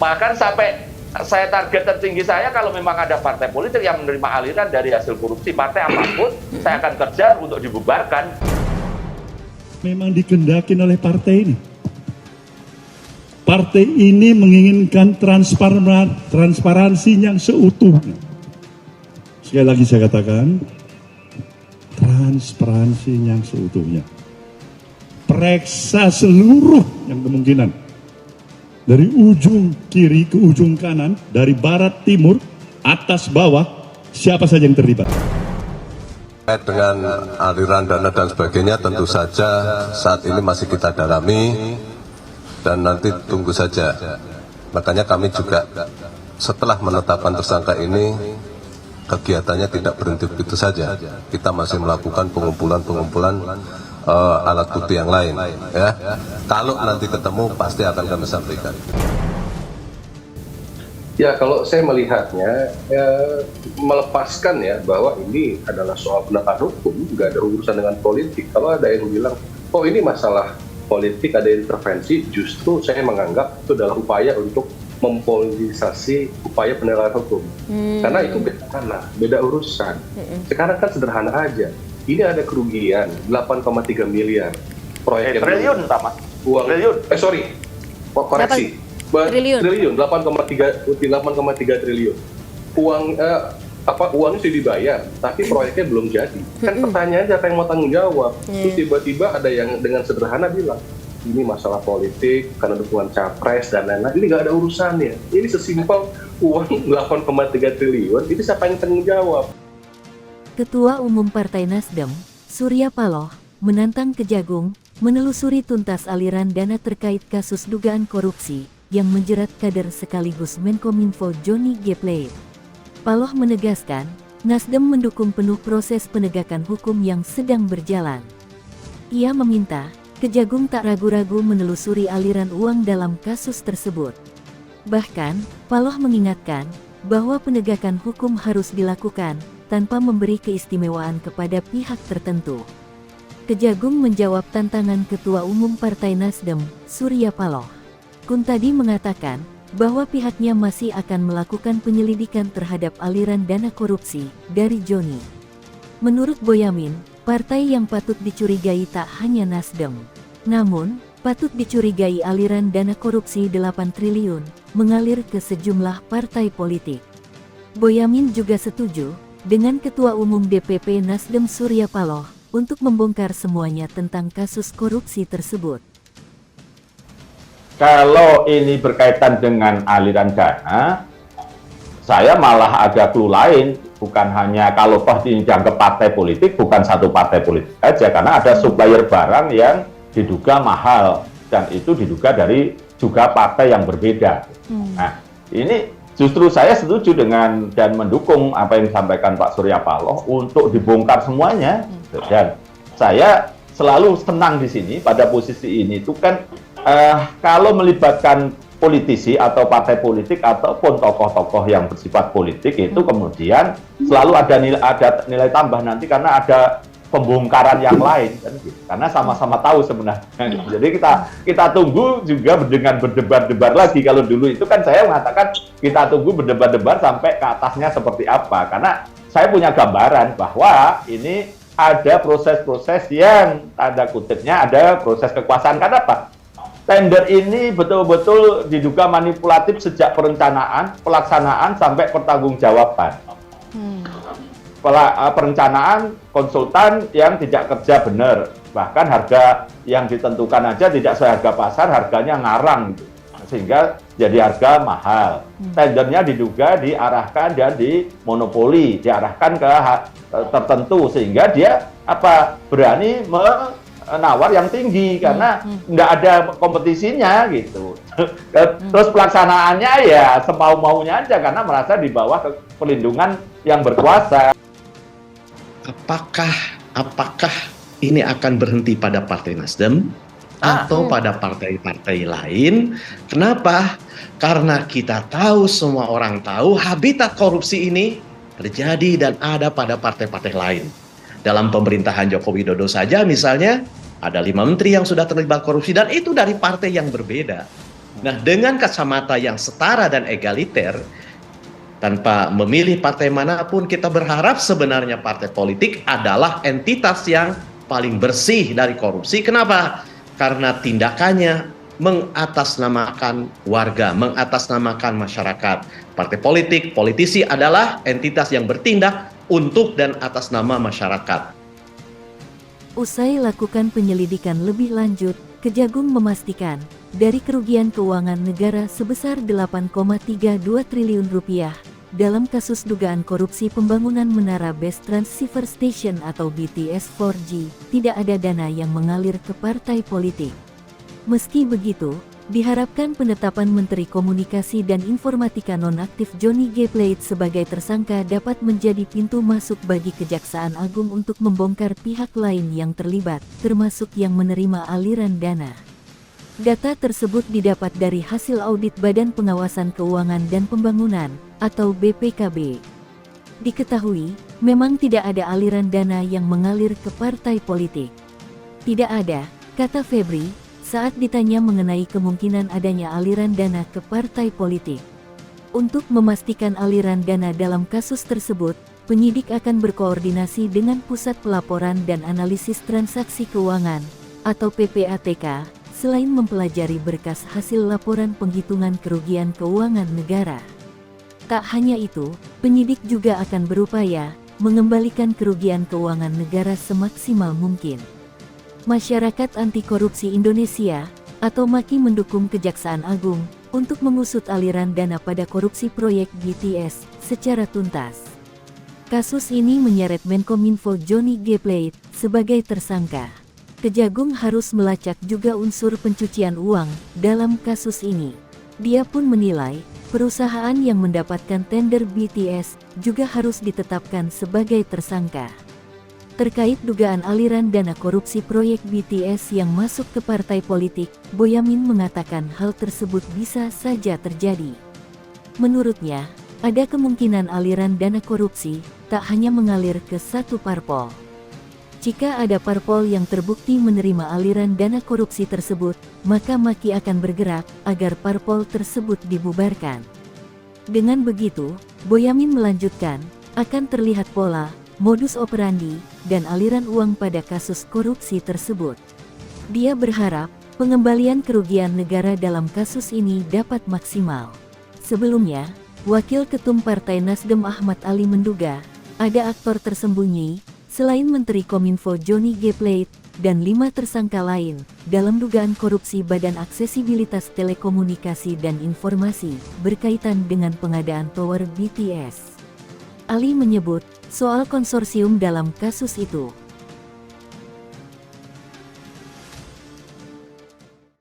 Bahkan sampai saya target tertinggi saya kalau memang ada partai politik yang menerima aliran dari hasil korupsi partai apapun, saya akan kejar untuk dibubarkan. Memang dikehendakin oleh partai ini. Partai ini menginginkan transparansi yang seutuhnya. Sekali lagi saya katakan, transparansi yang seutuhnya. Periksa seluruh yang kemungkinan. Dari ujung kiri ke ujung kanan, dari barat, timur, atas, bawah, siapa saja yang terlibat. Dengan aliran dana dan sebagainya tentu saja saat ini masih kita dalami dan nanti tunggu saja. Makanya kami juga setelah menetapkan tersangka ini kegiatannya tidak berhenti begitu saja. Kita masih melakukan pengumpulan alat bukti yang lain. Ya, kalau nanti ketemu pasti akan kami sampaikan. Ya, kalau saya melihatnya melepaskan ya bahwa ini adalah soal penegakan hukum, nggak ada urusan dengan politik. Kalau ada yang bilang, oh ini masalah politik, ada intervensi, justru saya menganggap itu adalah upaya untuk mempolitisasi upaya penegakan hukum. Karena itu beda urusan. Sekarang kan sederhana aja. Ini ada kerugian 8,3 miliar. Proyek Triliun, Mas. Uang, triliun. Koreksi. Triliun, 8,3 triliun. Uangnya sudah dibayar, tapi proyeknya belum jadi. Kan pertanyaannya siapa yang mau tanggung jawab? Terus tiba-tiba ada yang dengan sederhana bilang, ini masalah politik karena dukungan capres dan lain-lain. Ini nggak ada urusannya. Ini sesimpel uang 8,3 triliun. Ini siapa yang tanggung jawab? Ketua Umum Partai Nasdem, Surya Paloh, menantang Kejagung menelusuri tuntas aliran dana terkait kasus dugaan korupsi yang menjerat kader sekaligus Menkominfo Johnny G. Plate. Paloh menegaskan, Nasdem mendukung penuh proses penegakan hukum yang sedang berjalan. Ia meminta, Kejagung tak ragu-ragu menelusuri aliran uang dalam kasus tersebut. Bahkan, Paloh mengingatkan bahwa penegakan hukum harus dilakukan tanpa memberi keistimewaan kepada pihak tertentu. Kejagung menjawab tantangan Ketua Umum Partai Nasdem, Surya Paloh. Kuntadi mengatakan bahwa pihaknya masih akan melakukan penyelidikan terhadap aliran dana korupsi dari Johnny. Menurut Boyamin, partai yang patut dicurigai tak hanya Nasdem, namun patut dicurigai aliran dana korupsi 8 triliun mengalir ke sejumlah partai politik. Boyamin juga setuju dengan Ketua Umum DPP Nasdem Surya Paloh untuk membongkar semuanya tentang kasus korupsi tersebut. Kalau ini berkaitan dengan aliran dana, saya malah agak clue lain. Bukan hanya kalau ini dianggap partai politik, bukan satu partai politik aja, karena ada supplier barang yang diduga mahal dan itu diduga dari juga partai yang berbeda. Nah, ini justru saya setuju dengan dan mendukung apa yang disampaikan Pak Surya Paloh untuk dibongkar semuanya. Dan saya selalu senang di sini pada posisi ini itu kan kalau melibatkan politisi atau partai politik ataupun tokoh-tokoh yang bersifat politik itu kemudian selalu ada nilai tambah nanti karena ada pembongkaran yang lain kan gitu. Karena sama-sama tahu sebenarnya. Jadi kita tunggu juga dengan berdebar-debar lagi. Kalau dulu itu kan saya mengatakan kita tunggu berdebar-debar sampai ke atasnya seperti apa. Karena saya punya gambaran bahwa ini ada proses-proses yang tanda kutipnya ada proses kekuasaan. Karena apa? Tender ini betul-betul diduga manipulatif sejak perencanaan, pelaksanaan sampai pertanggungjawaban. Perencanaan konsultan yang tidak kerja benar, bahkan harga yang ditentukan aja tidak sesuai harga pasar, harganya ngarang gitu. Sehingga jadi harga mahal. Tendernya diduga diarahkan dan dimonopoli, diarahkan ke tertentu sehingga dia berani menawar yang tinggi karena nggak ada kompetisinya gitu. Terus pelaksanaannya ya semau-maunya aja karena merasa di bawah pelindungan yang berkuasa. Apakah ini akan berhenti pada Partai Nasdem atau pada partai-partai lain? Kenapa? Karena kita tahu, semua orang tahu habitat korupsi ini terjadi dan ada pada partai-partai lain. Dalam pemerintahan Joko Widodo saja misalnya ada 5 menteri yang sudah terlibat korupsi dan itu dari partai yang berbeda. Nah, dengan kacamata yang setara dan egaliter, tanpa memilih partai manapun, kita berharap sebenarnya partai politik adalah entitas yang paling bersih dari korupsi. Kenapa? Karena tindakannya mengatasnamakan warga, mengatasnamakan masyarakat. Partai politik, politisi adalah entitas yang bertindak untuk dan atas nama masyarakat. Usai lakukan penyelidikan lebih lanjut, Kejagung memastikan dari kerugian keuangan negara sebesar 8,32 triliun rupiah dalam kasus dugaan korupsi pembangunan Menara Base Transceiver Station atau BTS 4G, tidak ada dana yang mengalir ke partai politik. Meski begitu, diharapkan penetapan Menteri Komunikasi dan Informatika nonaktif Johnny G. Plate sebagai tersangka dapat menjadi pintu masuk bagi Kejaksaan Agung untuk membongkar pihak lain yang terlibat, termasuk yang menerima aliran dana. Data tersebut didapat dari hasil audit Badan Pengawasan Keuangan dan Pembangunan, atau BPKB. Diketahui, memang tidak ada aliran dana yang mengalir ke partai politik. Tidak ada, kata Febri, saat ditanya mengenai kemungkinan adanya aliran dana ke partai politik. Untuk memastikan aliran dana dalam kasus tersebut, penyidik akan berkoordinasi dengan Pusat Pelaporan dan Analisis Transaksi Keuangan, atau PPATK, selain mempelajari berkas hasil laporan penghitungan kerugian keuangan negara. Tak hanya itu, penyidik juga akan berupaya mengembalikan kerugian keuangan negara semaksimal mungkin. Masyarakat Anti Korupsi Indonesia, atau MAKI mendukung Kejaksaan Agung untuk mengusut aliran dana pada korupsi proyek BTS secara tuntas. Kasus ini menyeret Menkominfo Johnny G. Plate sebagai tersangka. Kejagung harus melacak juga unsur pencucian uang dalam kasus ini. Dia pun menilai, perusahaan yang mendapatkan tender BTS juga harus ditetapkan sebagai tersangka. Terkait dugaan aliran dana korupsi proyek BTS yang masuk ke partai politik, Boyamin mengatakan hal tersebut bisa saja terjadi. Menurutnya, ada kemungkinan aliran dana korupsi tak hanya mengalir ke satu parpol. Jika ada parpol yang terbukti menerima aliran dana korupsi tersebut, maka MAKI akan bergerak agar parpol tersebut dibubarkan. Dengan begitu, Boyamin melanjutkan, akan terlihat pola, modus operandi, dan aliran uang pada kasus korupsi tersebut. Dia berharap, pengembalian kerugian negara dalam kasus ini dapat maksimal. Sebelumnya, Wakil Ketum Partai Nasdem Ahmad Ali menduga, ada aktor tersembunyi, selain Menteri Kominfo Johnny G. Plate, dan 5 tersangka lain, dalam dugaan korupsi Badan Aksesibilitas Telekomunikasi dan Informasi, berkaitan dengan pengadaan tower BTS. Ali menyebut, soal konsorsium dalam kasus itu